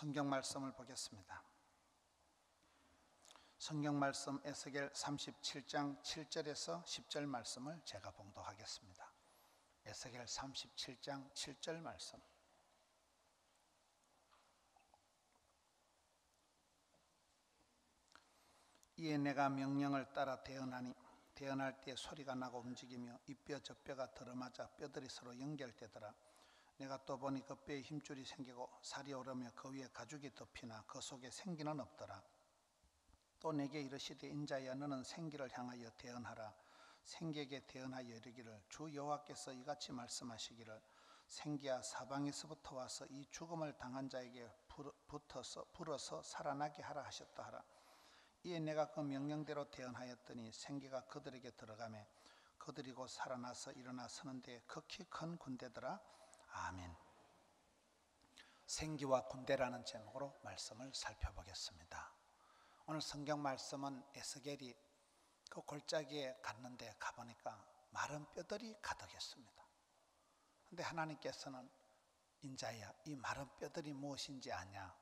성경 말씀을 보겠습니다. 성경 말씀 에스겔 37장 7절에서 10절 말씀을 제가 봉독하겠습니다. 에스겔 37장 7절 말씀. 이에 내가 명령을 따라 대언하니 대언할 때 소리가 나고 움직이며 이 뼈 저 뼈가 들어맞아 뼈들이 서로 연결되더라. 내가 또 보니 그 뼈에 힘줄이 생기고 살이 오르며 그 위에 가죽이 덮이나 그 속에 생기는 없더라. 또 내게 이르시되 인자야 너는 생기를 향하여 대언하라. 생기에게 대언하여 이르기를 주 여호와께서 이같이 말씀하시기를 생기야 사방에서부터 와서 이 죽음을 당한 자에게 불어서 살아나게 하라 하셨다 하라. 이에 내가 그 명령대로 대언하였더니 생기가 그들에게 들어가매 그들이 곧 살아나서 일어나 서는데 극히 큰 군대더라. 아멘. 생기와 군대라는 제목으로 말씀을 살펴보겠습니다. 오늘 성경 말씀은 에스겔이 그 골짜기에 갔는데 가보니까 마른 뼈들이 가득했습니다. 그런데 하나님께서는 인자야 이 마른 뼈들이 무엇인지 아냐.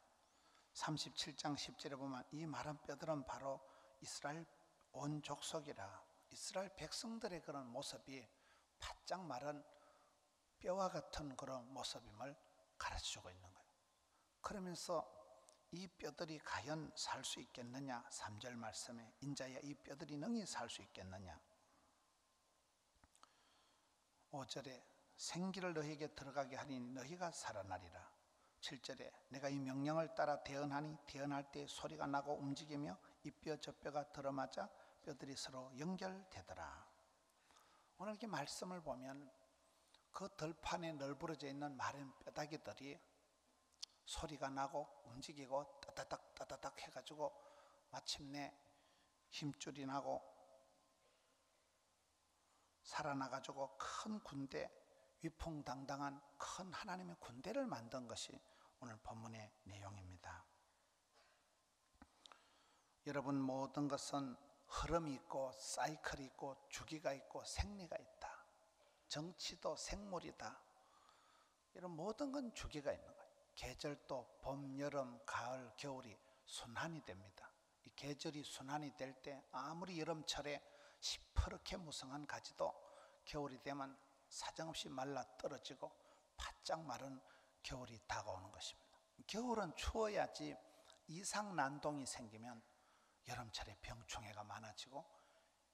37장 10절에 보면 이 마른 뼈들은 바로 이스라엘 온 족속이라 이스라엘 백성들의 그런 모습이 바짝 마른 뼈와 같은 그런 모습임을 가르쳐주고 있는 거예요. 그러면서 이 뼈들이 과연 살 수 있겠느냐. 3절 말씀에 인자야 이 뼈들이 능히 살 수 있겠느냐. 5절에 생기를 너희에게 들어가게 하니 너희가 살아나리라. 7절에 내가 이 명령을 따라 대언하니 대언할 때 소리가 나고 움직이며 이 뼈 저 뼈가 들어맞아 뼈들이 서로 연결되더라. 오늘 이렇게 말씀을 보면 그 들판에 널브러져 있는 마른 뼈다귀들이 소리가 나고 움직이고 따다닥 따다닥 해가지고 마침내 힘줄이 나고 살아나가지고 큰 군대, 위풍당당한 큰 하나님의 군대를 만든 것이 오늘 본문의 내용입니다. 여러분, 모든 것은 흐름이 있고 사이클이 있고 주기가 있고 생리가 있다. 정치도 생물이다. 이런 모든 건 주기가 있는 거예요. 계절도 봄, 여름, 가을, 겨울이 순환이 됩니다. 이 계절이 순환이 될 때 아무리 여름철에 시퍼렇게 무성한 가지도 겨울이 되면 사정없이 말라 떨어지고 바짝 마른 겨울이 다가오는 것입니다. 겨울은 추워야지 이상난동이 생기면 여름철에 병충해가 많아지고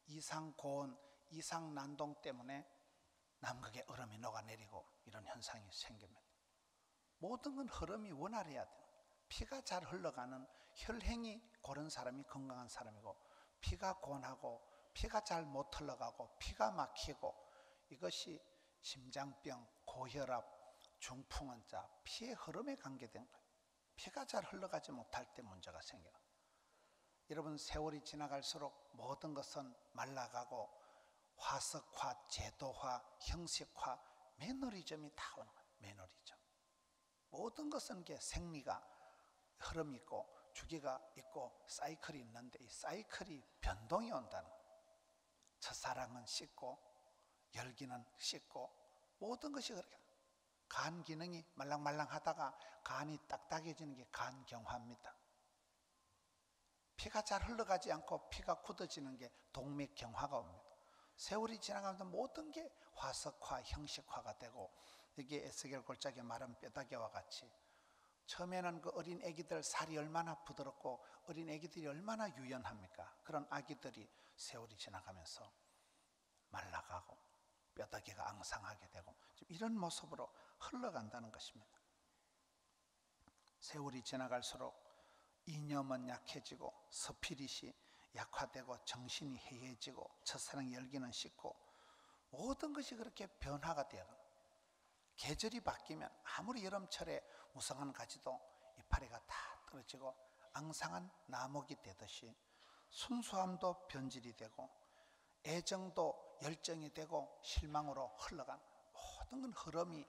이상고온, 이상난동 때문에 남극에 얼음이 녹아내리고 이런 현상이 생깁니다. 모든 건 흐름이 원활해야 돼요. 피가 잘 흘러가는 혈행이 고른 사람이 건강한 사람이고 피가 고온하고 피가 잘 못 흘러가고 피가 막히고 이것이 심장병, 고혈압, 중풍환자, 피의 흐름에 관계된 거예요. 피가 잘 흘러가지 못할 때 문제가 생겨요. 여러분, 세월이 지나갈수록 모든 것은 말라가고 화석화, 제도화, 형식화, 매너리즘이 다 오는 거예요. 매너리즘. 모든 것은 이게 생리가 흐름이 있고 주기가 있고 사이클이 있는데 이 사이클이 변동이 온다는 거예요. 첫사랑은 식고 열기는 식고 모든 것이 그렇게 간 기능이 말랑말랑하다가 간이 딱딱해지는 게 간경화입니다. 피가 잘 흘러가지 않고 피가 굳어지는 게 동맥경화가 옵니다. 세월이 지나가면서 모든 게 화석화, 형식화가 되고 이게 에스겔 골짜기 마른 뼈다귀와 같이 처음에는 그 어린 아기들 살이 얼마나 부드럽고 어린 아기들이 얼마나 유연합니까? 그런 아기들이 세월이 지나가면서 말라가고 뼈다귀가 앙상하게 되고 이런 모습으로 흘러간다는 것입니다. 세월이 지나갈수록 이념은 약해지고 스피릿이 약화되고 정신이 해이해지고 첫사랑 열기는 식고 모든 것이 그렇게 변화가 되어요. 계절이 바뀌면 아무리 여름철에 무성한 가지도 이파리가 다 떨어지고 앙상한 나목이 되듯이 순수함도 변질이 되고 애정도 열정이 되고 실망으로 흘러간 모든 건 흐름이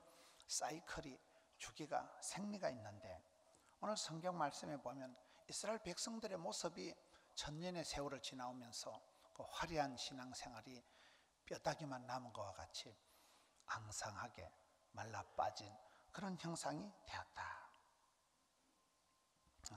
사이클이 주기가 생리가 있는데 오늘 성경 말씀에 보면 이스라엘 백성들의 모습이 천년의 세월을 지나오면서 그 화려한 신앙생활이 뼈다귀만 남은 것과 같이 앙상하게 말라 빠진 그런 형상이 되었다.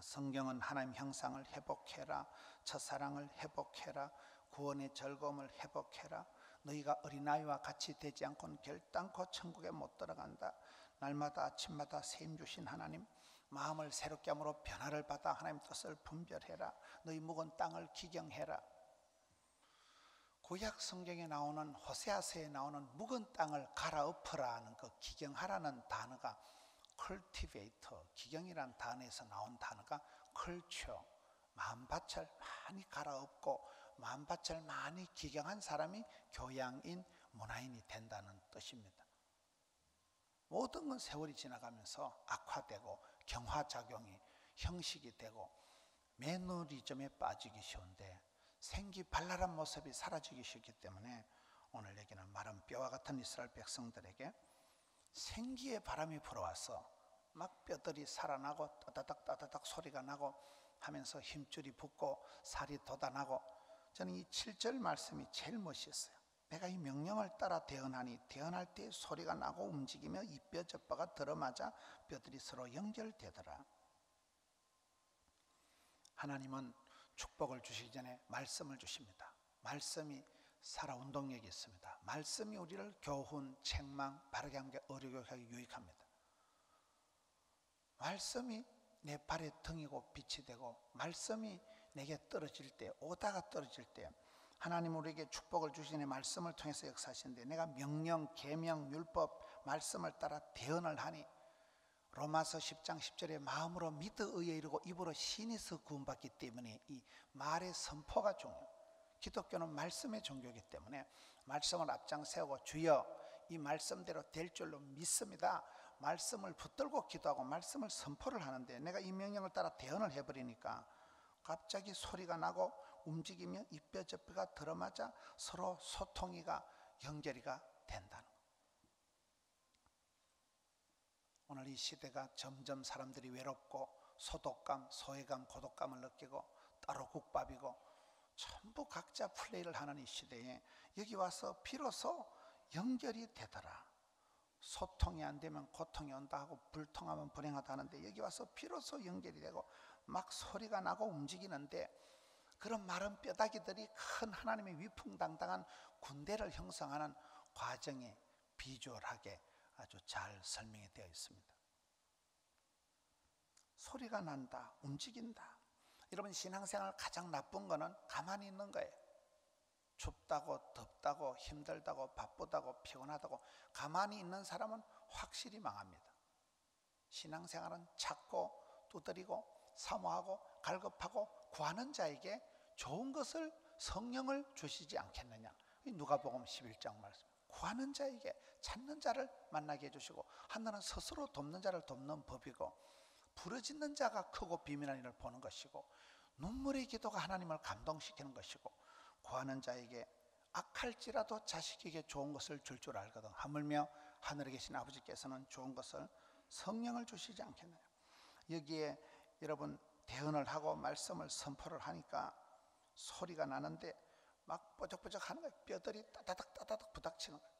성경은 하나님 형상을 회복해라, 첫사랑을 회복해라, 구원의 즐거움을 회복해라, 너희가 어린아이와 같이 되지 않고는 결단코 천국에 못 들어간다, 날마다 아침마다 샘 주신 하나님, 마음을 새롭게 함으로 변화를 받아 하나님 뜻을 분별해라, 너희 묵은 땅을 기경해라. 구약 성경에 나오는 호세아서에 나오는 묵은 땅을 갈아엎어라 하는 그 기경하라는 단어가 cultivator, 기경이라는 단어에서 나온 단어가 culture, 마음밭을 많이 갈아엎고 마음밭을 많이 기경한 사람이 교양인 문화인이 된다는 뜻입니다. 모든 건 세월이 지나가면서 악화되고 경화작용이 형식이 되고 매너리즘에 빠지기 쉬운데 생기발랄한 모습이 사라지기 쉽기 때문에 오늘 얘기는 마른 뼈와 같은 이스라엘 백성들에게 생기의 바람이 불어와서 막 뼈들이 살아나고 따다닥 따다닥 소리가 나고 하면서 힘줄이 붙고 살이 돋아나고, 저는 이 7절 말씀이 제일 멋있어요. 내가 이 명령을 따라 대언하니 대언할 때 소리가 나고 움직이며 이 뼈 저 뼈가 들어맞아 뼈들이 서로 연결되더라. 하나님은 축복을 주시기 전에 말씀을 주십니다. 말씀이 살아 운동력이 있습니다. 말씀이 우리를 교훈, 책망, 바르게 하는 게 어려교육하기 유익합니다. 말씀이 내 발의 등이고 빛이 되고, 말씀이 내게 떨어질 때, 오다가 떨어질 때 하나님 우리에게 축복을 주시는 말씀을 통해서 역사하시는데, 내가 명령, 계명, 율법, 말씀을 따라 대언을 하니, 로마서 10장 10절에 마음으로 믿어 의에 이르고 입으로 신에서 구원받기 때문에 이 말의 선포가 중요해요. 기독교는 말씀의 종교이기 때문에 말씀을 앞장 세우고 주여 이 말씀대로 될 줄로 믿습니다, 말씀을 붙들고 기도하고 말씀을 선포를 하는데, 내가 이 명령을 따라 대언을 해버리니까 갑자기 소리가 나고 움직이며 이 뼈 저 뼈가 들어맞아 서로 소통이가 연결이가 된다는 거예요. 오늘 이 시대가 점점 사람들이 외롭고 소독감, 소외감, 고독감을 느끼고 따로 국밥이고 전부 각자 플레이를 하는 이 시대에 여기 와서 비로소 연결이 되더라. 소통이 안 되면 고통이 온다 하고 불통하면 불행하다 하는데, 여기 와서 비로소 연결이 되고 막 소리가 나고 움직이는데, 그런 마른 뼈다귀들이 큰 하나님의 위풍당당한 군대를 형성하는 과정에 비주얼하게 아주 잘 설명이 되어 있습니다. 소리가 난다, 움직인다. 여러분, 신앙생활 가장 나쁜 거는 가만히 있는 거예요. 춥다고 덥다고 힘들다고 바쁘다고 피곤하다고 가만히 있는 사람은 확실히 망합니다. 신앙생활은 찾고 두드리고 사모하고 갈급하고 구하는 자에게 좋은 것을, 성령을 주시지 않겠느냐. 누가복음 11장 말씀. 구하는 자에게, 찾는 자를 만나게 해주시고, 하나는 스스로 돕는 자를 돕는 법이고, 부르짖는 자가 크고 비밀한 일을 보는 것이고, 눈물의 기도가 하나님을 감동시키는 것이고, 구하는 자에게 악할지라도 자식에게 좋은 것을 줄 줄 알거든. 하물며 하늘에 계신 아버지께서는 좋은 것을, 성령을 주시지 않겠나요? 여기에 여러분 대언을 하고 말씀을 선포를 하니까 소리가 나는데 막 뽀적뽀적 하는 거예요. 뼈들이 따다닥 따다닥 부닥치는 거예요.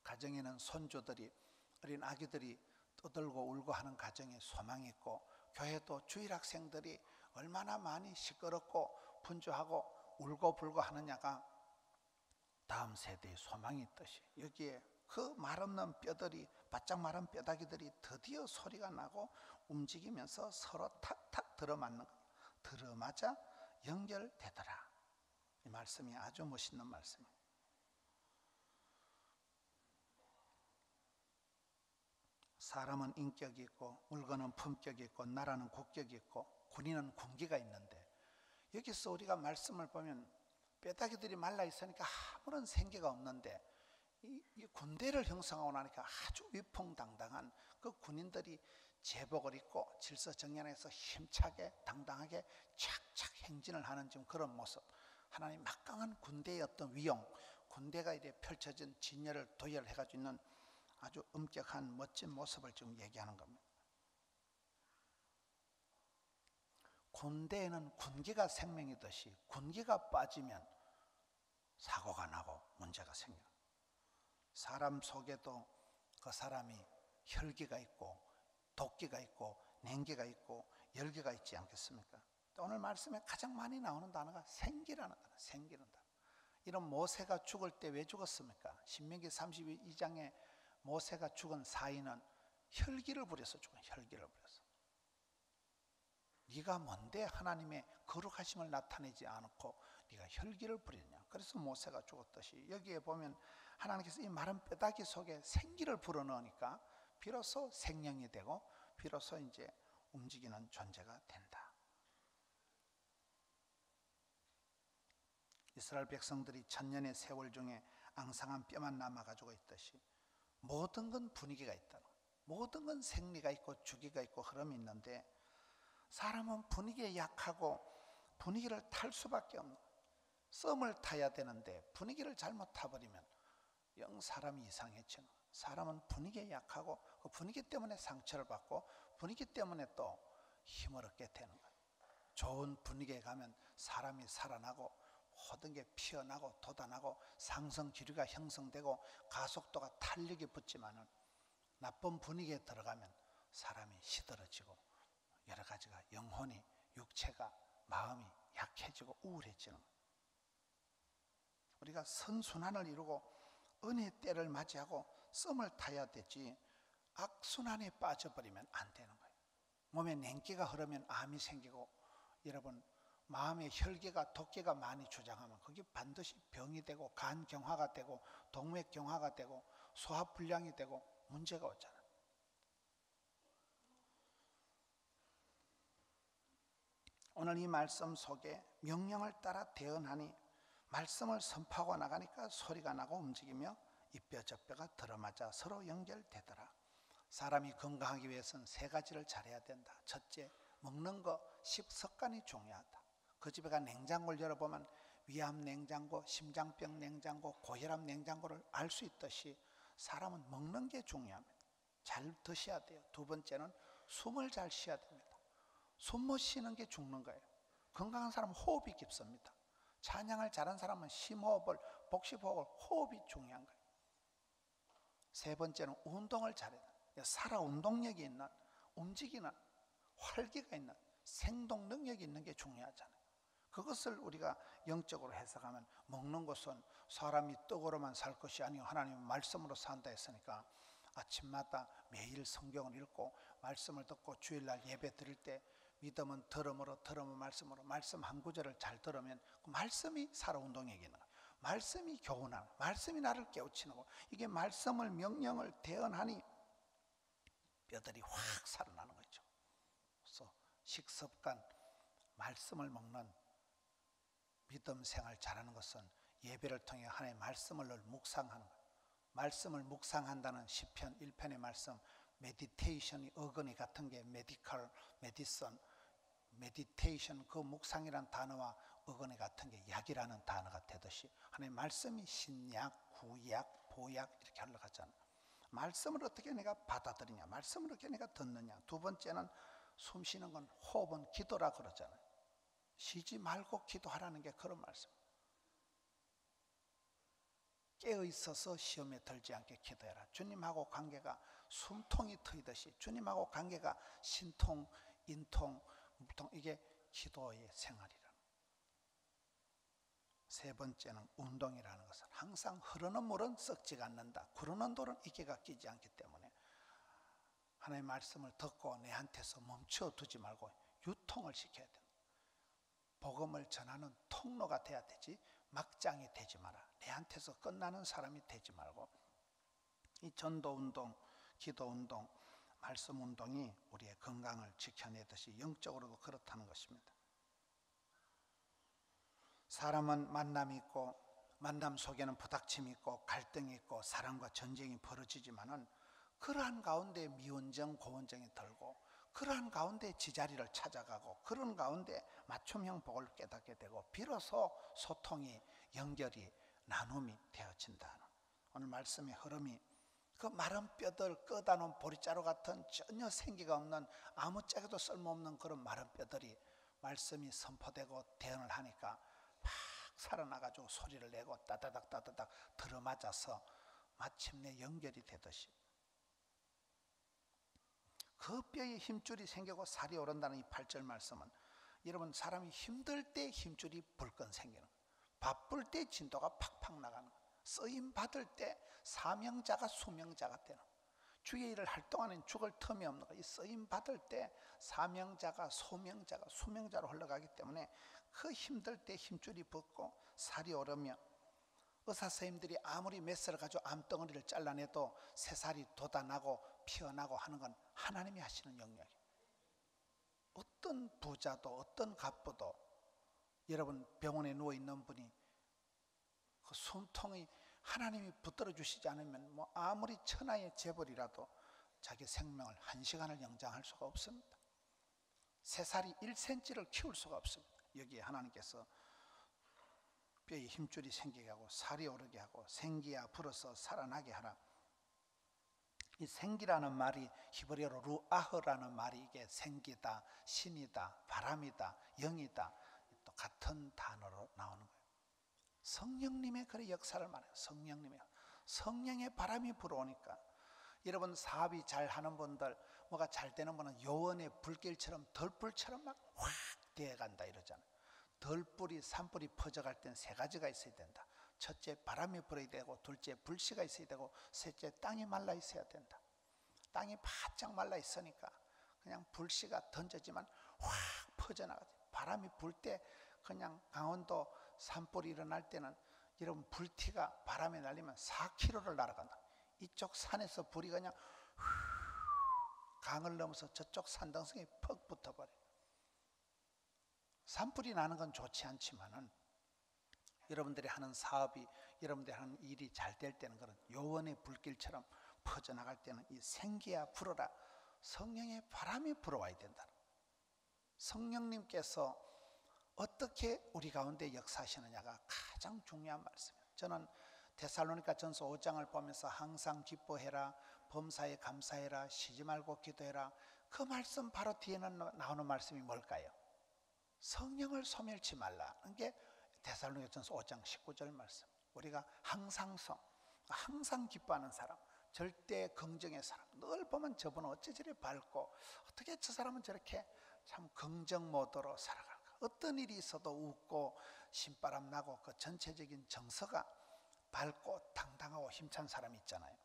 가정에는 손주들이, 어린 아기들이 떠들고 울고 하는 가정에 소망이 있고, 교회도 주일 학생들이 얼마나 많이 시끄럽고 분주하고 울고 불고 하느냐가 다음 세대의 소망이 있듯이, 여기에 그 말없는 뼈들이, 바짝 마른 뼈다귀들이 드디어 소리가 나고 움직이면서 서로 탁탁 들어맞는 거예요. 들어맞아 연결되더라. 이 말씀이 아주 멋있는 말씀이에요. 사람은 인격이 있고, 물건은 품격이 있고, 나라는 국격이 있고, 군인은 군기가 있는데, 여기서 우리가 말씀을 보면 뼈다귀들이 말라 있으니까 아무런 생기가 없는데, 이 군대를 형성하고 나니까 아주 위풍당당한 그 군인들이 제복을 입고 질서정연해서 힘차게 당당하게 착착 행진을 하는 지금 그런 모습, 하나님 막강한 군대의 어떤 위용, 군대가 이래 펼쳐진 진열을 도열을 해가지고 있는 아주 엄격한 멋진 모습을 지금 얘기하는 겁니다. 군대에는 군기가 생명이듯이 군기가 빠지면 사고가 나고 문제가 생겨요. 사람 속에도 그 사람이 혈기가 있고 도끼가 있고 냉기가 있고 열기가 있지 않겠습니까? 또 오늘 말씀에 가장 많이 나오는 단어가 생기라는 단어, 생기는 단어. 이런 모세가 죽을 때 왜 죽었습니까? 신명기 32장에 모세가 죽은 사인은 혈기를 부려서 죽은, 혈기를 부려서. 네가 뭔데 하나님의 거룩하심을 나타내지 않고 네가 혈기를 부리느냐. 그래서 모세가 죽었듯이 여기에 보면 하나님께서 이 마른 뼈다귀 속에 생기를 불어넣으니까 비로소 생명이 되고 비로소 이제 움직이는 존재가 된다. 이스라엘 백성들이 천년의 세월 중에 앙상한 뼈만 남아가지고 있듯이 모든 건 분위기가 있다. 모든 건 생리가 있고 주기가 있고 흐름이 있는데 사람은 분위기에 약하고 분위기를 탈 수밖에 없는, 썸을 타야 되는데 분위기를 잘못 타버리면 영 사람이 이상해지는. 사람은 분위기에 약하고 그 분위기 때문에 상처를 받고 분위기 때문에 또 힘을 얻게 되는 거예요. 좋은 분위기에 가면 사람이 살아나고 모든 게 피어나고 돋아나고 상승 기류가 형성되고 가속도가 탄력이 붙지만은 나쁜 분위기에 들어가면 사람이 시들어지고 여러 가지가 영혼이, 육체가, 마음이 약해지고 우울해지는 거예요. 우리가 선순환을 이루고 은혜의 때를 맞이하고 썸을 타야 되지 악순환에 빠져버리면 안 되는 거예요. 몸에 냉기가 흐르면 암이 생기고, 여러분 마음의 혈기가 독기가 많이 주장하면 그게 반드시 병이 되고 간경화가 되고 동맥경화가 되고 소화불량이 되고 문제가 오잖아요. 오늘 이 말씀 속에 명령을 따라 대언하니 말씀을 선포하고 나가니까 소리가 나고 움직이며 이 뼈 저 뼈가 들어맞아 서로 연결되더라. 사람이 건강하기 위해서는 세 가지를 잘해야 된다. 첫째, 먹는 거 식습관이 중요하다. 그 집에 가 냉장고를 열어보면 위암 냉장고, 심장병 냉장고, 고혈압 냉장고를 알 수 있듯이 사람은 먹는 게 중요합니다. 잘 드셔야 돼요. 두 번째는 숨을 잘 쉬어야 됩니다. 숨 못 쉬는 게 죽는 거예요. 건강한 사람은 호흡이 깊습니다. 찬양을 잘한 사람은 심호흡을, 복식호흡을, 호흡이 중요한 거예요. 세 번째는 운동을 잘해야 돼요. 살아 운동력이 있는, 움직이는, 활기가 있는, 생동 능력이 있는 게 중요하잖아요. 그것을 우리가 영적으로 해석하면 먹는 것은 사람이 떡으로만 살 것이 아니고 하나님은 말씀으로 산다 했으니까 아침마다 매일 성경을 읽고 말씀을 듣고 주일날 예배 드릴 때 믿음은 들음으로, 들음은 말씀으로, 말씀 한 구절을 잘 들으면 그 말씀이 살아 운동력이 있는 거예요. 말씀이 교훈하는, 말씀이 나를 깨우치는 거. 이게 말씀을 명령을 대언하니 뼈들이 확 살아나는 거죠. 그래서 식습관, 말씀을 먹는 믿음 생활 잘하는 것은 예배를 통해 하나님의 말씀을 늘 묵상하는 거예요. 말씀을 묵상한다는 시편 1편의 말씀, 메디테이션이 어근이 같은 게 메디컬, 메디슨, 메디테이션, 그 묵상이란 단어와 어근이 같은 게 약이라는 단어가 되듯이 하나님의 말씀이 신약, 구약, 보약 이렇게 흘러가잖아요. 말씀을 어떻게 내가 받아들이냐, 말씀을 어떻게 내가 듣느냐. 두 번째는 숨 쉬는 건 호흡은 기도라 그러잖아요. 쉬지 말고 기도하라는 게 그런 말씀. 깨어 있어서 시험에 들지 않게 기도해라. 주님하고 관계가 숨통이 트이듯이 주님하고 관계가 신통, 인통, 무통, 이게 기도의 생활이라. 세 번째는 운동이라는 것은 항상 흐르는 물은 썩지가 않는다. 구르는 돌은 이끼가 끼지 않기 때문에 하나님의 말씀을 듣고 내한테서 멈춰두지 말고 유통을 시켜야 된다. 복음을 전하는 통로가 돼야 되지 막장이 되지 마라. 내한테서 끝나는 사람이 되지 말고 이 전도운동, 기도운동, 말씀운동이 우리의 건강을 지켜내듯이 영적으로도 그렇다는 것입니다. 사람은 만남이 있고 만남 속에는 부닥침이 있고 갈등이 있고 사랑과 전쟁이 벌어지지만은 그러한 가운데 미운정, 고운정이 들고 그러한 가운데 지자리를 찾아가고 그런 가운데 맞춤형 복을 깨닫게 되고 비로소 소통이, 연결이, 나눔이 되어진다는 오늘 말씀의 흐름이 그 마른 뼈들 끄다 놓은 보리자루 같은 전혀 생기가 없는 아무짝에도 쓸모없는 그런 마른 뼈들이 말씀이 선포되고 대언을 하니까 막 살아나가지고 소리를 내고 따다닥 따다닥 들어맞아서 마침내 연결이 되듯이 그 뼈에 힘줄이 생기고 살이 오른다는 이 8절 말씀은 여러분 사람이 힘들 때 힘줄이 불끈 생기는 거예요. 바쁠 때 진도가 팍팍 나가는 거예요. 쓰임 받을 때 사명자가 수명자가 되는 거예요. 주의 일을 할 동안은 죽을 틈이 없는 거예요. 이 쓰임 받을 때 사명자가 소명자가 수명자로 흘러가기 때문에 그 힘들 때 힘줄이 붙고 살이 오르며 의사 선생님들이 아무리 메스를 가지고 암덩어리를 잘라내도 새살이 돋아나고 피어나고 하는 건 하나님이 하시는 영역이에요. 어떤 부자도 어떤 갑부도 여러분 병원에 누워있는 분이 그 숨통이 하나님이 붙들어 주시지 않으면 뭐 아무리 천하의 재벌이라도 자기 생명을 1시간을 연장할 수가 없습니다. 새살이 1cm를 키울 수가 없습니다. 여기에 하나님께서 뼈에 힘줄이 생기게 하고 살이 오르게 하고 생기야 불어서 살아나게 하라. 이 생기라는 말이 히브리어로 루아흐라는 말이 이게 생기다, 신이다, 바람이다, 영이다 또 같은 단어로 나오는 거예요. 성령님의 그런 역사를 말해요. 성령의 바람이 불어오니까 여러분 사업이 잘 하는 분들 뭐가 잘 되는 분은 요원의 불길처럼 덜불처럼 막 확 되어간다 이러잖아요. 덜불이 산불이 퍼져갈 땐 세 가지가 있어야 된다. 첫째 바람이 불어야 되고, 둘째 불씨가 있어야 되고, 셋째 땅이 말라 있어야 된다. 땅이 바짝 말라 있으니까 그냥 불씨가 던져지만 확 퍼져나가지. 바람이 불 때 그냥 강원도 산불이 일어날 때는 여러분 불티가 바람에 날리면 4km를 날아간다. 이쪽 산에서 불이 그냥 강을 넘어서 저쪽 산등성에 퍽 붙어버려요. 산불이 나는 건 좋지 않지만은 여러분들이 하는 사업이 여러분들이 하는 일이 잘 될 때는 그런 요원의 불길처럼 퍼져나갈 때는 이 생기야 불어라. 성령의 바람이 불어와야 된다. 성령님께서 어떻게 우리 가운데 역사하시느냐가 가장 중요한 말씀이에요. 저는 데살로니가 전서 5장을 보면서 항상 기뻐해라, 범사에 감사해라, 쉬지 말고 기도해라. 그 말씀 바로 뒤에는 나오는 말씀이 뭘까요? 성령을 소멸치 말라는 게 데살로니가 전서 5장 19절 말씀. 우리가 항상 기뻐하는 사람, 절대 긍정의 사람, 늘 보면 저분은 어째 저리 밝고 어떻게 저 사람은 저렇게 참 긍정 모드로 살아갈까. 어떤 일이 있어도 웃고 신바람 나고 그 전체적인 정서가 밝고 당당하고 힘찬 사람이 있잖아요.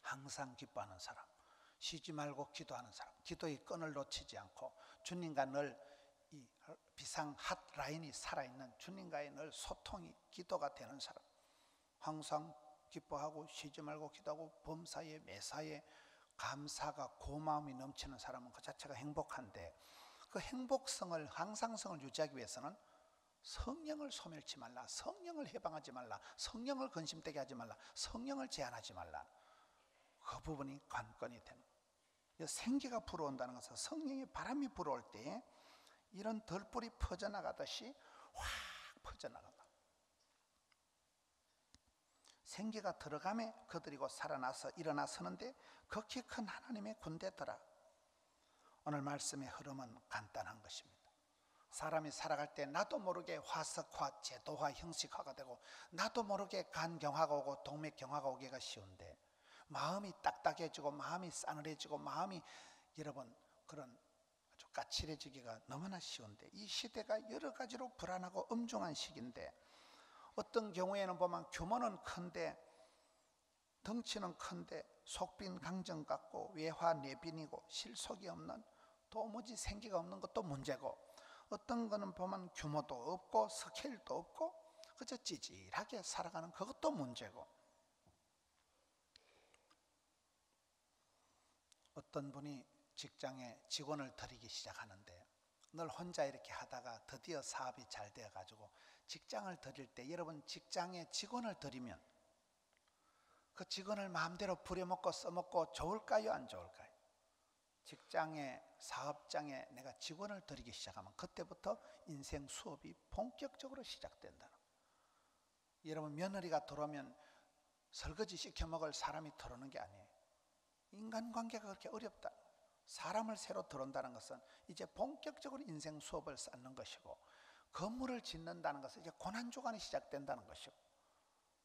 항상 기뻐하는 사람, 쉬지 말고 기도하는 사람, 기도의 끈을 놓치지 않고 주님과 늘 이 비상 핫라인이 살아있는 주님과의 늘 소통이 기도가 되는 사람, 항상 기뻐하고 쉬지 말고 기도하고 범사에 매사에 감사가 고마움이 넘치는 사람은 그 자체가 행복한데, 그 행복성을 항상성을 유지하기 위해서는 성령을 소멸치 말라, 성령을 해방하지 말라, 성령을 근심되게 하지 말라, 성령을 제한하지 말라. 그 부분이 관건이 되는 거예요. 생기가 불어온다는 것은 성령의 바람이 불어올 때 이런 덜불이 퍼져나가듯이 확 퍼져나간다. 생기가 들어가며 그들이 곧 살아나서 일어나 서는데 극히 큰 하나님의 군대더라. 오늘 말씀의 흐름은 간단한 것입니다. 사람이 살아갈 때 나도 모르게 화석화, 제도화, 형식화가 되고 나도 모르게 간경화가 오고 동맥경화가 오기가 쉬운데, 마음이 딱딱해지고 마음이 싸늘해지고 마음이 여러분 그런 아주 까칠해지기가 너무나 쉬운데, 이 시대가 여러 가지로 불안하고 엄중한 시기인데 어떤 경우에는 보면 규모는 큰데 덩치는 큰데 속빈 강정 같고 외화 내빈이고 실속이 없는 도무지 생기가 없는 것도 문제고, 어떤 거는 보면 규모도 없고 스케일도 없고 그저 찌질하게 살아가는 그것도 문제고, 어떤 분이 직장에 직원을 들이기 시작하는데 늘 혼자 이렇게 하다가 드디어 사업이 잘 되어 가지고 직장을 들일 때, 여러분 직장에 직원을 들이면 그 직원을 마음대로 부려먹고 써먹고 좋을까요, 안 좋을까요? 직장에 사업장에 내가 직원을 들이기 시작하면 그때부터 인생 수업이 본격적으로 시작된다는 거예요. 여러분 며느리가 들어오면 설거지 시켜 먹을 사람이 들어오는 게 아니에요. 인간관계가 그렇게 어렵다. 사람을 새로 들어온다는 것은 이제 본격적으로 인생 수업을 쌓는 것이고, 건물을 짓는다는 것은 이제 고난주간이 시작된다는 것이고,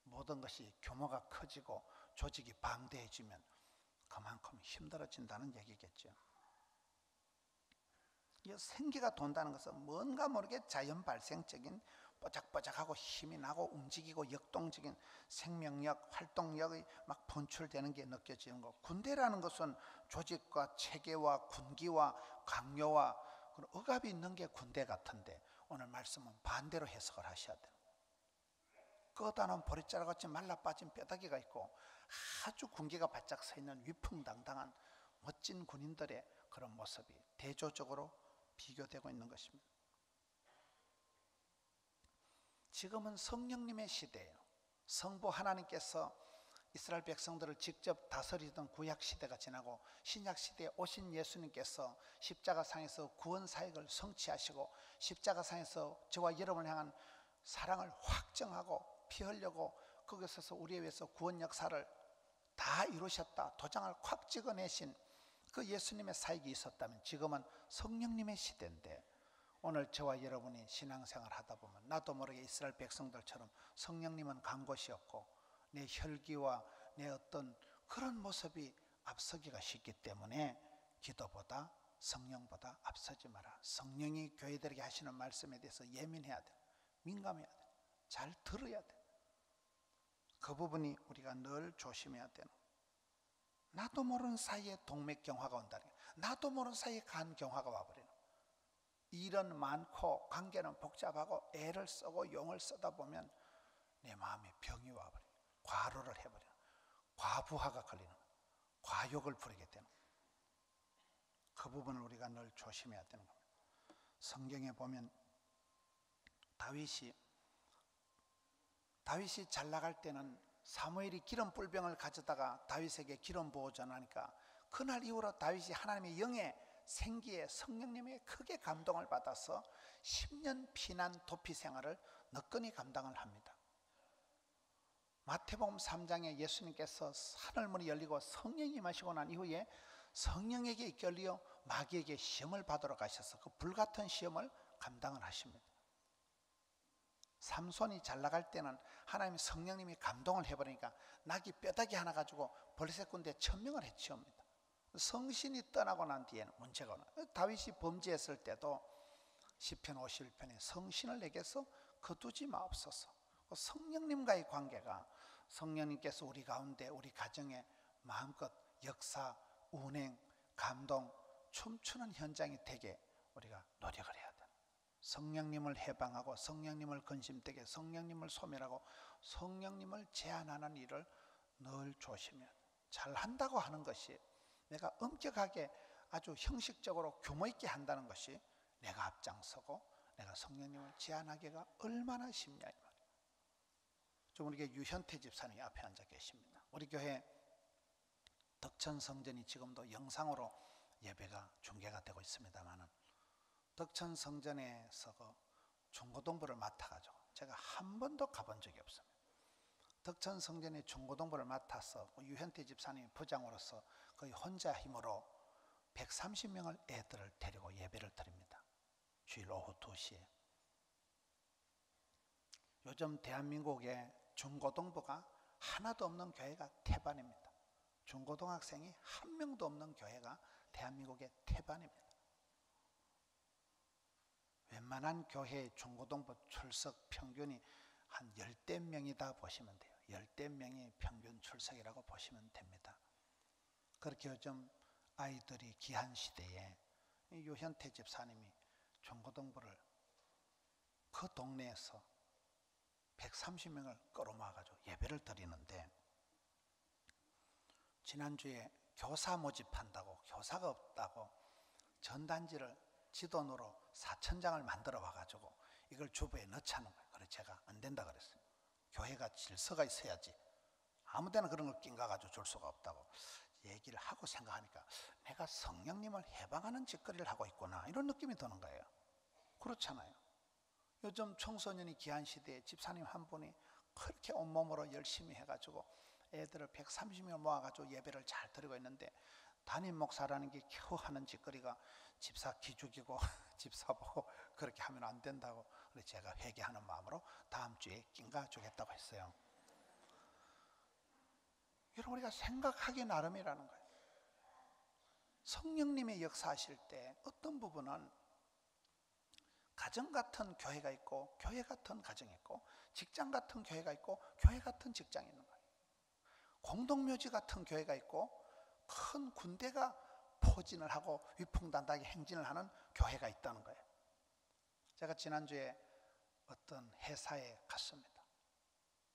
모든 것이 규모가 커지고 조직이 방대해지면 그만큼 힘들어진다는 얘기겠죠. 이 생기가 돈다는 것은 뭔가 모르게 자연 발생적인 뽀짝뽀짝하고 힘이 나고 움직이고 역동적인 생명력, 활동력이 막 분출되는 게 느껴지는 거. 군대라는 것은 조직과 체계와 군기와 강요와 그런 억압이 있는 게 군대 같은데 오늘 말씀은 반대로 해석을 하셔야 돼요. 끄다놓은 보리자루같이 말라빠진 뼈다귀가 있고 아주 군기가 바짝 서 있는 위풍당당한 멋진 군인들의 그런 모습이 대조적으로 비교되고 있는 것입니다. 지금은 성령님의 시대예요. 성부 하나님께서 이스라엘 백성들을 직접 다스리던 구약 시대가 지나고 신약 시대에 오신 예수님께서 십자가상에서 구원 사역을 성취하시고 십자가상에서 저와 여러분을 향한 사랑을 확정하고 피 흘려고 거기서 우리에 위해서 구원 역사를 다 이루셨다 도장을 콱 찍어내신 그 예수님의 사역이 있었다면 지금은 성령님의 시대인데 오늘 저와 여러분이 신앙생활 하다 보면 나도 모르게 이스라엘 백성들처럼 성령님은 간 곳이 없고 내 혈기와 내 어떤 그런 모습이 앞서기가 쉽기 때문에 기도보다 성령보다 앞서지 마라. 성령이 교회들에게 하시는 말씀에 대해서 예민해야 돼. 민감해야 돼. 잘 들어야 돼. 그 부분이 우리가 늘 조심해야 되는 거예요. 나도 모르는 사이에 동맥경화가 온다는 거예요. 나도 모르는 사이에 간경화가 와버리는 거예요. 일은 많고 관계는 복잡하고 애를 쓰고 용을 쓰다 보면 내 마음에 병이 와버려요. 과로를 해버려요. 과부하가 걸리는 거예요. 과욕을 부리게 되는 거예요. 그 부분을 우리가 늘 조심해야 되는 겁니다. 성경에 보면 다윗이 잘 나갈 때는 사무엘이 기름 뿔병을 가져다가 다윗에게 기름 부어 전하니까 그날 이후로 다윗이 하나님의 영의 생기에 성령님의 크게 감동을 받아서 10년 피난 도피 생활을 너끈히 감당을 합니다. 마태복음 3장에 예수님께서 하늘문이 열리고 성령이 임하시고 난 이후에 성령에게 이끌려 마귀에게 시험을 받으러 가셔서 그 불같은 시험을 감당을 하십니다. 삼손이 잘 나갈 때는 하나님 성령님이 감동을 해버리니까 낙이 뼈다귀 하나 가지고 블레셋 군대 1000명을 해치웁니다. 성신이 떠나고 난 뒤에는 문제가 오나. 다윗이 범죄했을 때도 시편 51편에 성신을 내게서 거두지 마옵소서. 성령님과의 관계가 성령님께서 우리 가운데 우리 가정에 마음껏 역사, 운행, 감동, 춤추는 현장이 되게 우리가 노력을 해야 돼요. 성령님을 해방하고 성령님을 근심되게 성령님을 소멸하고 성령님을 제한하는 일을 늘 조심해야 돼요. 잘한다고 하는 것이 내가 엄격하게 아주 형식적으로 규모 있게 한다는 것이 내가 앞장서고 내가 성령님을 제한하기가 얼마나 쉽냐 이 말이에요. 좀 우리 교회 유현태 집사님이 앞에 앉아 계십니다. 우리 교회 덕천 성전이 지금도 영상으로 예배가 중계가 되고 있습니다만은 덕천 성전에서 그 중고등부를 맡아가지고 제가 한 번도 가본 적이 없습니다. 덕천 성전의 중고등부를 맡아서 유현태 집사님이 부장으로서 거의 혼자 힘으로 130명을 애들을 데리고 예배를 드립니다. 주일 오후 2시에. 요즘 대한민국에 중고등부가 하나도 없는 교회가 태반입니다. 중고등학생이 한 명도 없는 교회가 대한민국의 태반입니다. 웬만한 교회 중고등부 출석 평균이 한 10대 명이다 보시면 돼요. 10대 명이 평균 출석이라고 보시면 됩니다. 그렇게 요즘 아이들이 귀한 시대에 유현태 집사님이 중고등부를 그 동네에서 130명을 끌어모아가지고 예배를 드리는데 지난주에 교사 모집한다고 교사가 없다고 전단지를 지도노로 4000장을 만들어 와가지고 이걸 주부에 넣자는 거예요. 그래서 제가 안 된다 그랬어요. 교회가 질서가 있어야지 아무데나 그런 걸 낑가가지고 줄 수가 없다고 얘기를 하고 생각하니까 내가 성령님을 해방하는 짓거리를 하고 있구나 이런 느낌이 드는 거예요. 그렇잖아요. 요즘 청소년이 귀한 시대에 집사님 한 분이 그렇게 온몸으로 열심히 해가지고 애들을 130명 모아가지고 예배를 잘 드리고 있는데 담임 목사라는 게 겨우 하는 짓거리가 집사 기죽이고 집사 보고 그렇게 하면 안 된다고 그래서 제가 회개하는 마음으로 다음 주에 낑가 주겠다고 했어요. 여러분 우리가 생각하기 나름이라는 거예요. 성령님의 역사하실 때 어떤 부분은 가정 같은 교회가 있고 교회 같은 가정이 있고 직장 같은 교회가 있고 교회 같은 직장이 있는 거예요. 공동묘지 같은 교회가 있고 큰 군대가 포진을 하고 위풍단단하게 행진을 하는 교회가 있다는 거예요. 제가 지난주에 어떤 회사에 갔습니다.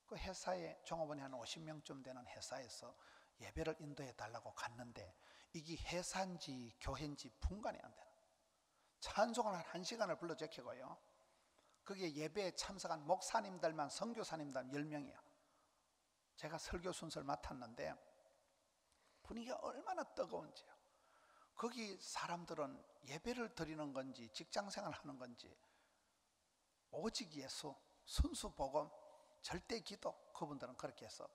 그 회사에 종업원이 한 50명쯤 되는 회사에서 예배를 인도해 달라고 갔는데 이게 회사인지 교회인지 분간이 안 되는, 찬송을 한 1시간을 불러 제키고요, 거기에 예배에 참석한 목사님들만, 선교사님들 10명이요. 제가 설교 순서를 맡았는데 분위기가 얼마나 뜨거운지요. 거기 사람들은 예배를 드리는 건지 직장생활 하는 건지 오직 예수, 순수 복음, 절대 기도, 그분들은 그렇게 해서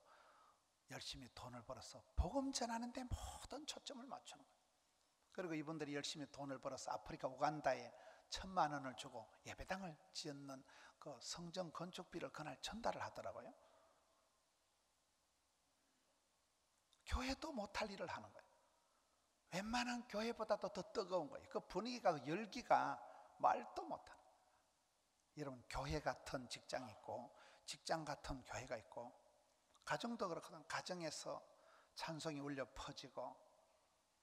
열심히 돈을 벌어서 복음 전하는 데 모든 초점을 맞추는 거예요. 그리고 이분들이 열심히 돈을 벌어서 아프리카 우간다에 1,000만 원을 주고 예배당을 짓는 그 성전 건축비를 그날 전달을 하더라고요. 교회도 못할 일을 하는 거예요. 웬만한 교회보다도 더 뜨거운 거예요. 그 분위기가, 그 열기가 말도 못하는 거예요. 여러분, 교회 같은 직장이 있고 직장 같은 교회가 있고 가정도 그렇거든. 가정에서 찬송이 울려 퍼지고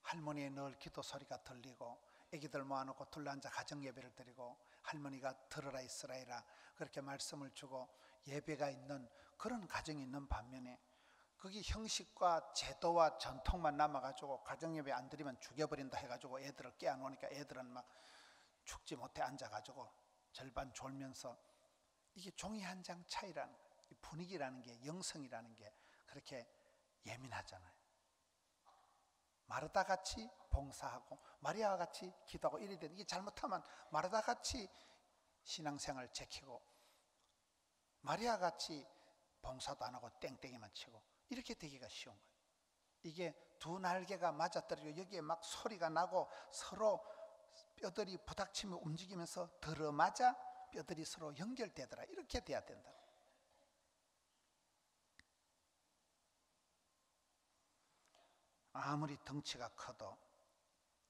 할머니의 늘 기도 소리가 들리고 애기들 모아놓고 둘러앉아 가정 예배를 드리고 할머니가 들으라 이스라엘아 그렇게 말씀을 주고 예배가 있는 그런 가정이 있는 반면에 거기 형식과 제도와 전통만 남아가지고 가정 예배 안 드리면 죽여버린다 해가지고 애들을 깨워놓으니까 애들은 막 죽지 못해 앉아가지고 절반 졸면서, 이게 종이 한 장 차이라는 거예요. 분위기라는 게, 영성이라는 게 그렇게 예민하잖아요. 마르다 같이 봉사하고 마리아와 같이 기도하고 이래야 되는데, 이게 잘못하면 마르다 같이 신앙생활 지키고 마리아 같이 봉사도 안 하고 땡땡이만 치고 이렇게 되기가 쉬운 거예요. 이게 두 날개가 맞아떨어지고 여기에 막 소리가 나고 서로 뼈들이 부닥치며 움직이면서 들어맞아 뼈들이 서로 연결되더라, 이렇게 돼야 된다. 아무리 덩치가 커도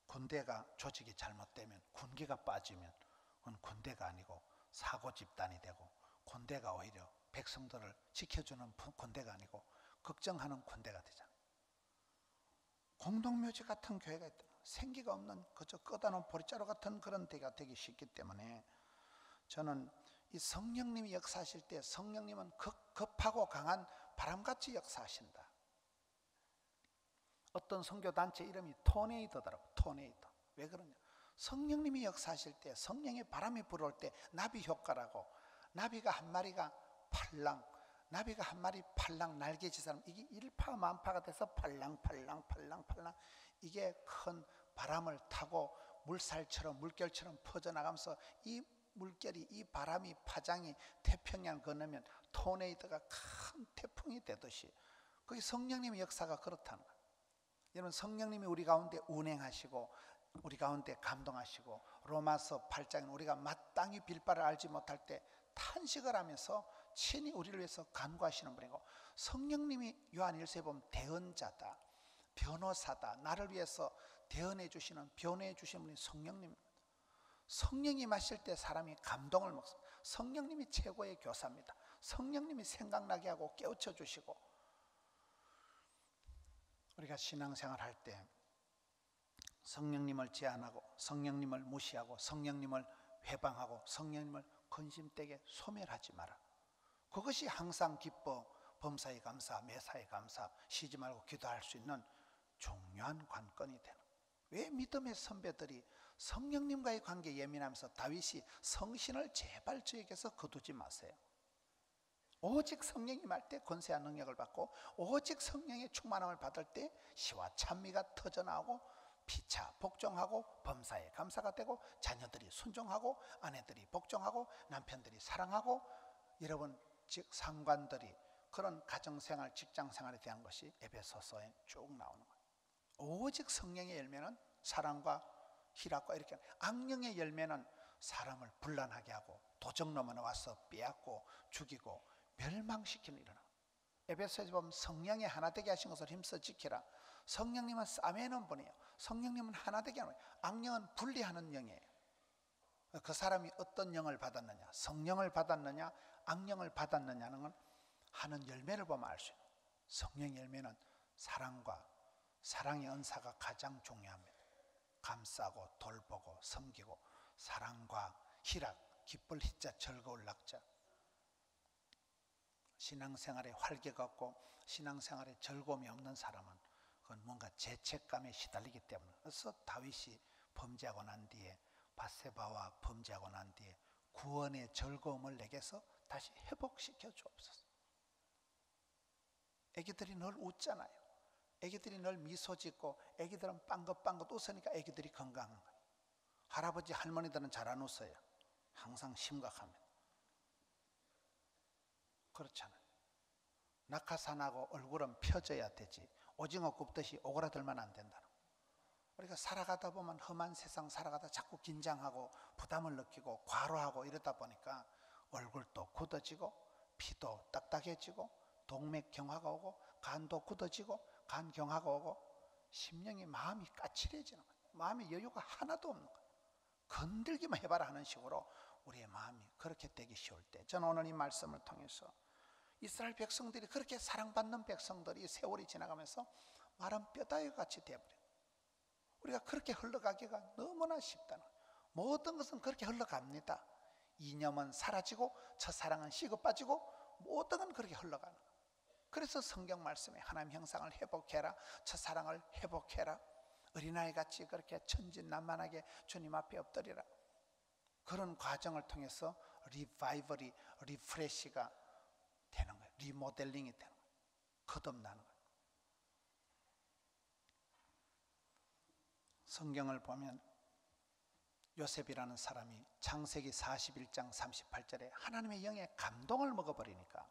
군대가 조직이 잘못되면, 군기가 빠지면 그건 군대가 아니고 사고 집단이 되고, 군대가 오히려 백성들을 지켜주는 군대가 아니고 걱정하는 군대가 되잖아요. 공동묘지 같은 교회가 있다, 생기가 없는 그저 꺼다놓은 보리자루 같은 그런 데가 되기 쉽기 때문에 저는 이 성령님이 역사하실 때 성령님은 급하고 강한 바람같이 역사하신다. 어떤 선교단체 이름이 토네이도더라고. 토네이도. 왜 그러냐, 성령님이 역사하실 때, 성령의 바람이 불어올 때 나비 효과라고, 나비가 한 마리가 팔랑, 나비가 한 마리 팔랑 날개짓하면 이게 일파만파가 돼서 팔랑팔랑 이게 큰 바람을 타고 물살처럼 물결처럼 퍼져나가면서 이 물결이, 이 바람이, 파장이 태평양 건너면 토네이도가 큰 태풍이 되듯이 그게 성령님의 역사가 그렇다는 거예요. 여러분, 성령님이 우리 가운데 운행하시고 우리 가운데 감동하시고 로마서 8장에 우리가 마땅히 빌바를 알지 못할 때 탄식을 하면서 친히 우리를 위해서 간구하시는 분이고, 성령님이 요한일서에 보면 대언자다, 변호사다, 나를 위해서 대언해 주시는, 변호해 주시는 분이 성령님입니다. 성령이 마실 때 사람이 감동을 먹습니다. 성령님이 최고의 교사입니다. 성령님이 생각나게 하고 깨우쳐 주시고, 우리가 신앙생활 할 때 성령님을 제한하고 성령님을 무시하고 성령님을 회방하고 성령님을 근심되게 소멸하지 마라. 그것이 항상 기뻐 범사에 감사, 매사에 감사, 쉬지 말고 기도할 수 있는 중요한 관건이 되는. 왜 믿음의 선배들이 성령님과의 관계에 예민하면서 다윗이 성신을 제발 저에게서 거두지 마세요, 오직 성령이 말 때 권세와 능력을 받고 오직 성령의 충만함을 받을 때 시와 찬미가 터져나오고 피차 복종하고 범사에 감사가 되고 자녀들이 순종하고 아내들이 복종하고 남편들이 사랑하고, 여러분 즉 상관들이, 그런 가정생활 직장생활에 대한 것이 에베소서에 쭉 나오는 거예요. 오직 성령의 열매는 사랑과 희락과 이렇게, 악령의 열매는 사람을 분란하게 하고 도적놈은 와서 빼앗고 죽이고 멸망시키는 일이라. 에베소에서 보면 성령의 하나 되게 하신 것을 힘써 지키라. 성령님은 싸매는 분이에요. 성령님은 하나 되게 하는 거예요. 악령은 분리하는 영이에요. 그 사람이 어떤 영을 받았느냐, 성령을 받았느냐, 악령을 받았느냐는 건 하는 열매를 보면 알 수 있어요. 성령 열매는 사랑과 사랑의 은사가 가장 중요합니다. 감싸고 돌보고 섬기고 사랑과 희락, 기쁠 희자 즐거울 낙자. 신앙생활에 활기가 없고 신앙생활에 즐거움이 없는 사람은 그건 뭔가 죄책감에 시달리기 때문에. 그래서 다윗이 범죄하고 난 뒤에, 밧세바와 범죄하고 난 뒤에 구원의 즐거움을 내게서 다시 회복시켜 주옵소서. 애기들이 늘 웃잖아요. 애기들이 늘 미소 짓고 애기들은 빵긋빵긋 웃으니까 애기들이 건강한 거예요. 할아버지 할머니들은 잘 안 웃어요. 항상 심각합니다. 그렇잖아요. 낙하산하고 얼굴은 펴져야 되지 오징어 굽듯이 오그라들면 안 된다는 거예요. 우리가 살아가다 보면 험한 세상 살아가다 자꾸 긴장하고 부담을 느끼고 과로하고 이러다 보니까 얼굴도 굳어지고 피도 딱딱해지고 동맥경화가 오고 간도 굳어지고 간경화가 오고 심령이 마음이 까칠해지는 거예요. 마음의 여유가 하나도 없는 거예요. 건들기만 해봐라 하는 식으로 우리의 마음이 그렇게 되기 쉬울 때, 저는 오늘 이 말씀을 통해서 이스라엘 백성들이 그렇게 사랑받는 백성들이 세월이 지나가면서 마른 뼈다귀 같이 되어버려요. 우리가 그렇게 흘러가기가 너무나 쉽다는 거예요. 모든 것은 그렇게 흘러갑니다. 이념은 사라지고 첫사랑은 식어 빠지고 모든 건 그렇게 흘러가는 거예요. 그래서 성경 말씀에 하나님 형상을 회복해라, 첫사랑을 회복해라, 어린아이 같이 그렇게 천진난만하게 주님 앞에 엎드리라. 그런 과정을 통해서 리바이벌이, 리프레시가 되는 거예요. 리모델링이 되는 거예요. 거듭나는 거예요. 성경을 보면 요셉이라는 사람이 창세기 41장 38절에 하나님의 영에 감동을 먹어버리니까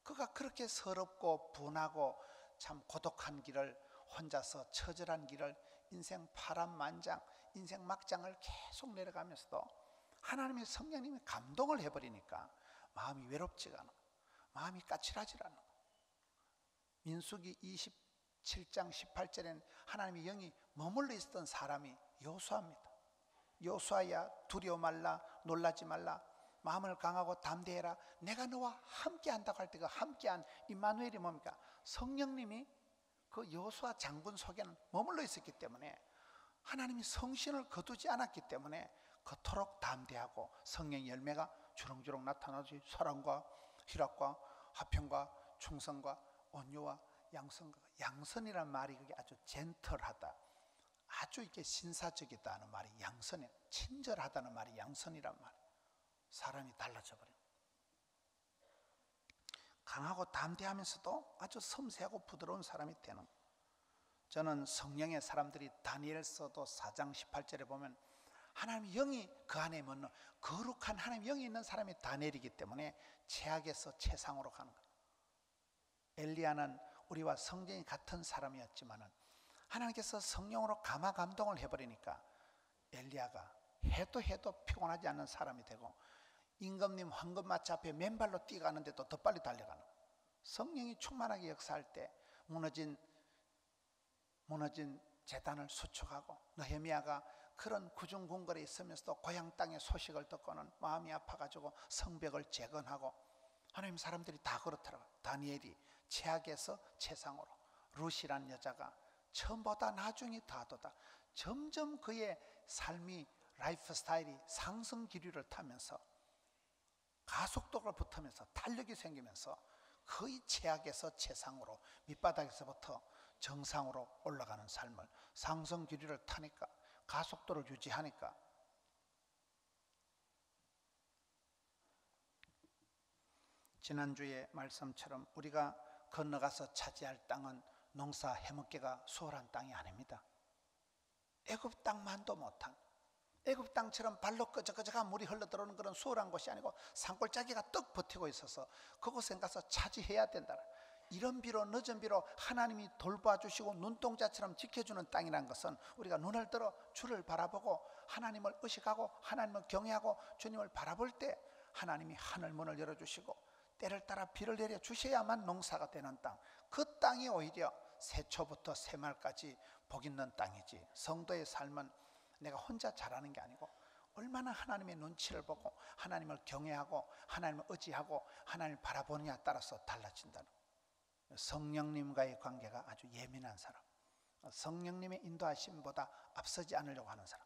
그가 그렇게 서럽고 분하고 참 고독한 길을, 혼자서 처절한 길을, 인생 파란만장, 인생 막장을 계속 내려가면서도 하나님의 성령님이 감동을 해버리니까 마음이 외롭지가 않아, 마음이 까칠하지 않아. 민수기 27장 18절에는 하나님의 영이 머물러 있었던 사람이 여호수아입니다. 여호수아야, 두려워 말라, 놀라지 말라, 마음을 강하고 담대해라, 내가 너와 함께 한다고 할 때 그 함께한 임마누엘이 뭡니까? 성령님이 그 여호수아 장군 속에는 머물러 있었기 때문에, 하나님이 성신을 거두지 않았기 때문에 그토록 담대하고 성령의 열매가 주렁주렁 나타나지. 사랑과 희락과 화평과 충성과 온유와 양선과, 양선이란 말이 그게 아주 젠틀하다, 아주 이렇게 신사적이다 하는 말이 양선이에요. 친절하다는 말이 양선이란 말이에요. 사람이 달라져 버려요. 강하고 담대하면서도 아주 섬세하고 부드러운 사람이 되는 거예요. 저는 성령의 사람들이, 다니엘서도 4장 18절에 보면 하나님의 영이 그 안에 있는 거룩한 하나님의 영이 있는 사람이 다니엘이기 때문에 최악에서 최상으로 가는 거예요. 엘리야는 우리와 성전이 같은 사람이었지만은 하나님께서 성령으로 감화 감동을 해버리니까 엘리야가 해도 피곤하지 않는 사람이 되고, 임금님 황금마차 앞에 맨발로 뛰어가는데도 더 빨리 달려가는 거예요. 성령이 충만하게 역사할 때 무너진 제단을 수축하고, 느헤미야가 그런 구중궁궐에 있으면서도 고향 땅의 소식을 듣고는 마음이 아파가지고 성벽을 재건하고, 하나님 사람들이 다 그렇더라고요. 다니엘이 최악에서 최상으로, 룻이란 여자가 처음보다 나중에 더하도다 점점 그의 삶이, 라이프 스타일이 상승 기류를 타면서 가속도가 붙으면서 탄력이 생기면서 거의 최악에서 최상으로, 밑바닥에서부터 정상으로 올라가는 삶을, 상승 기류를 타니까, 가속도를 유지하니까 지난주의 말씀처럼 우리가 건너가서 차지할 땅은 농사 해먹기가 수월한 땅이 아닙니다. 애굽 땅만도 못한, 애굽 땅처럼 발로 끄적끄적한 물이 흘러들어오는 그런 수월한 곳이 아니고 산골짜기가 떡 버티고 있어서 그곳에 가서 차지해야 된다. 이런 비로, 늦은 비로 하나님이 돌봐주시고 눈동자처럼 지켜주는 땅이라는 것은 우리가 눈을 들어 주를 바라보고 하나님을 의식하고 하나님을 경외하고 주님을 바라볼 때 하나님이 하늘 문을 열어주시고 때를 따라 비를 내려 주셔야만 농사가 되는 땅, 그 땅이 오히려 새초부터 새말까지 복 있는 땅이지. 성도의 삶은 내가 혼자 잘하는 게 아니고 얼마나 하나님의 눈치를 보고 하나님을 경외하고 하나님을 의지하고 하나님을 바라보느냐에 따라서 달라진다는 거예요. 성령님과의 관계가 아주 예민한 사람, 성령님의 인도하심보다 앞서지 않으려고 하는 사람,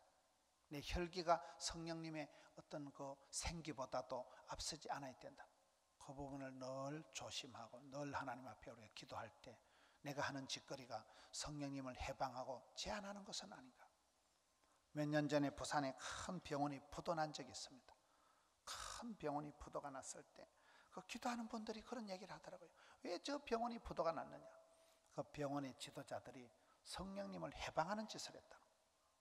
내 혈기가 성령님의 어떤 그 생기보다도 앞서지 않아야 된다. 그 부분을 늘 조심하고 늘 하나님 앞에 우리가 기도할 때 내가 하는 짓거리가 성령님을 해방하고 제한하는 것은 아닌가. 몇 년 전에 부산에 큰 병원이 부도난 적이 있습니다. 큰 병원이 부도가 났을 때 그 기도하는 분들이 그런 얘기를 하더라고요. 왜 저 병원이 부도가 났느냐. 그 병원의 지도자들이 성령님을 해방하는 짓을 했다.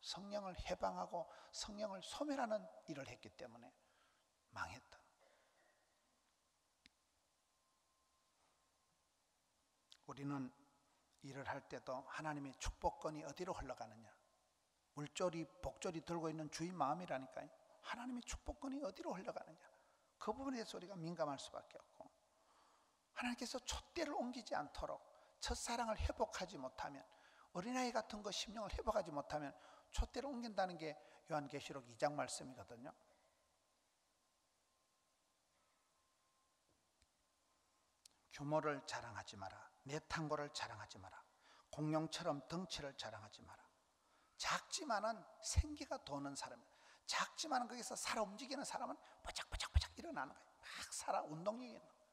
성령을 해방하고 성령을 소멸하는 일을 했기 때문에 망했다. 우리는 일을 할 때도 하나님의 축복권이 어디로 흘러가느냐. 물조리 복조리 들고 있는 주인 마음이라니까요. 하나님의 축복권이 어디로 흘러가느냐, 그 부분에 대해서 우리가 민감할 수밖에 없고, 하나님께서 촛대를 옮기지 않도록 첫사랑을 회복하지 못하면, 어린아이 같은 거 심령을 회복하지 못하면 촛대를 옮긴다는 게 요한계시록 2장 말씀이거든요. 규모를 자랑하지 마라. 내탕고를 자랑하지 마라. 공룡처럼 덩치를 자랑하지 마라. 작지만은 생기가 도는 사람, 작지만은 거기서 살아 움직이는 사람은 버작버작버작 일어나는 거예요. 막 살아 운동력이 있는 거예요.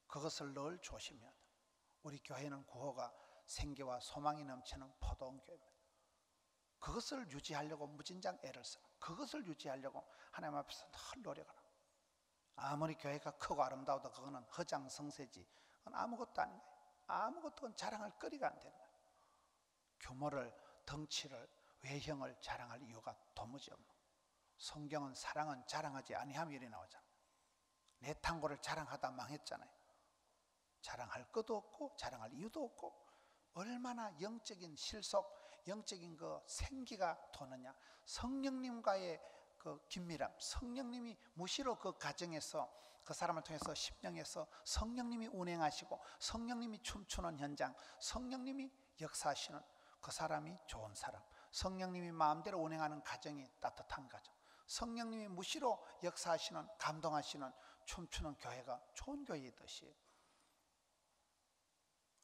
그것을 늘 조심해야 돼요. 우리 교회는 구호가 생기와 소망이 넘치는 포도원 교회입니다. 그것을 유지하려고 무진장 애를 써요. 그것을 유지하려고 하나님 앞에서 늘 노력을 합니다. 아무리 교회가 크고 아름다워도 그거는 허장성세지, 그건 아무것도 아닌 거예요. 아무것도 자랑할 거리가 안 되는 거예요. 규모를, 덩치를, 외형을 자랑할 이유가 도무지 없는 거예요. 성경은 사랑은 자랑하지 아니함 이래 나오잖아요. 내탕고를 자랑하다 망했잖아요. 자랑할 것도 없고 자랑할 이유도 없고, 얼마나 영적인 실속, 영적인 그 생기가 도느냐. 성령님과의 그 긴밀함, 성령님이 무시로 그 가정에서 그 사람을 통해서 심령에서 성령님이 운행하시고 성령님이 춤추는 현장, 성령님이 역사하시는 그 사람이 좋은 사람, 성령님이 마음대로 운행하는 가정이 따뜻한 가정, 성령님이 무시로 역사하시는, 감동하시는, 춤추는 교회가 좋은 교회의 뜻이에요.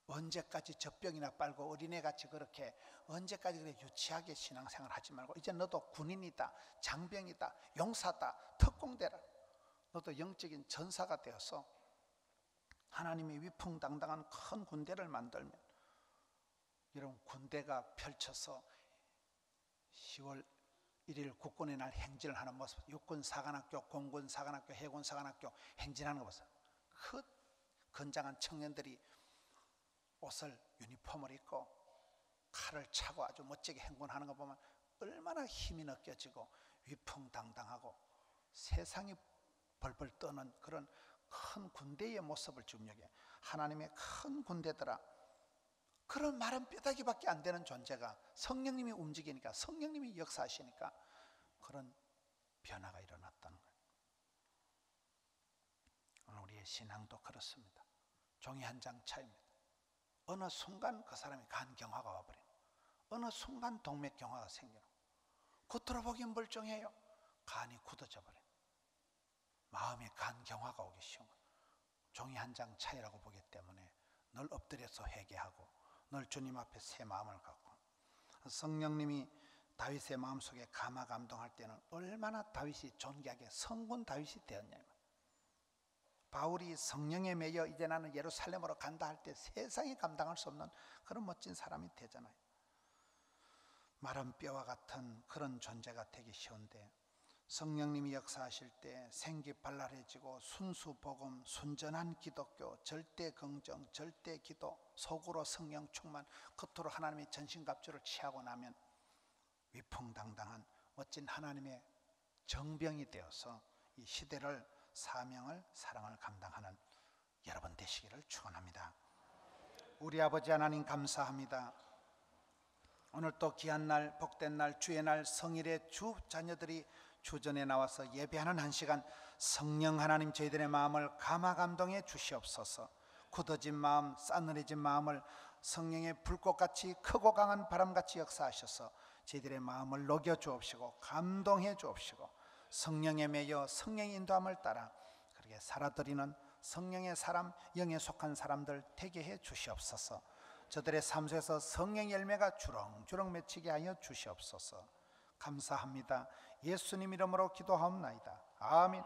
언제까지 젖병이나 빨고 어린애같이 그렇게 언제까지 그렇게 유치하게 신앙생활 하지 말고, 이제 너도 군인이다, 장병이다, 용사다, 특공대라. 너도 영적인 전사가 되어서 하나님의 위풍당당한 큰 군대를 만들면, 여러분 군대가 펼쳐서 10월 1일 국군의 날 행진을 하는 모습, 육군사관학교, 공군사관학교, 해군사관학교 행진하는 것을, 그 건장한 청년들이 옷을, 유니폼을 입고 칼을 차고 아주 멋지게 행군하는 거 보면 얼마나 힘이 느껴지고 위풍당당하고 세상이 벌벌 떠는 그런 큰 군대의 모습을 지금 여기, 하나님의 큰 군대들아, 그런 말은 뼈다귀밖에 안 되는 존재가 성령님이 움직이니까, 성령님이 역사하시니까 그런 변화가 일어났다는 거예요. 오늘 우리의 신앙도 그렇습니다. 종이 한 장 차이입니다. 어느 순간 그 사람이 간경화가 와버리는, 어느 순간 동맥경화가 생기는, 겉으로 보기엔 멀쩡해요. 간이 굳어져 버리는, 마음에 간경화가 오기 쉬운 거예요. 종이 한 장 차이라고 보기 때문에 늘 엎드려서 회개하고 늘 주님 앞에 새 마음을 갖고, 성령님이 다윗의 마음속에 감화 감동할 때는 얼마나 다윗이 존귀하게 성군 다윗이 되었냐면, 바울이 성령에 매여 이제 나는 예루살렘으로 간다 할 때 세상이 감당할 수 없는 그런 멋진 사람이 되잖아요. 마른 뼈와 같은 그런 존재가 되기 쉬운데, 성령님이 역사하실 때 생기 발랄해지고 순수 복음, 순전한 기독교, 절대 긍정, 절대 기도, 속으로 성령 충만, 겉으로 하나님의 전신갑주를 취하고 나면 위풍당당한 멋진 하나님의 정병이 되어서 이 시대를, 사명을, 사랑을 감당하는 여러분 되시기를 축원합니다. 우리 아버지 하나님 감사합니다. 오늘 또 귀한 날, 복된 날, 주의 날, 성일에 주 자녀들이 주전에 나와서 예배하는 한 시간, 성령 하나님 저희들의 마음을 감화 감동해 주시옵소서. 굳어진 마음, 싸늘해진 마음을 성령의 불꽃같이 크고 강한 바람같이 역사하셔서 저희들의 마음을 녹여 주옵시고 감동해 주옵시고 성령에 매여 성령의 인도함을 따라 그렇게 살아드리는 성령의 사람, 영에 속한 사람들 되게 해 주시옵소서. 저들의 삶 속에서 성령의 열매가 주렁주렁 맺히게 하여 주시옵소서. 감사합니다. 예수님 이름으로 기도하옵나이다. 아멘.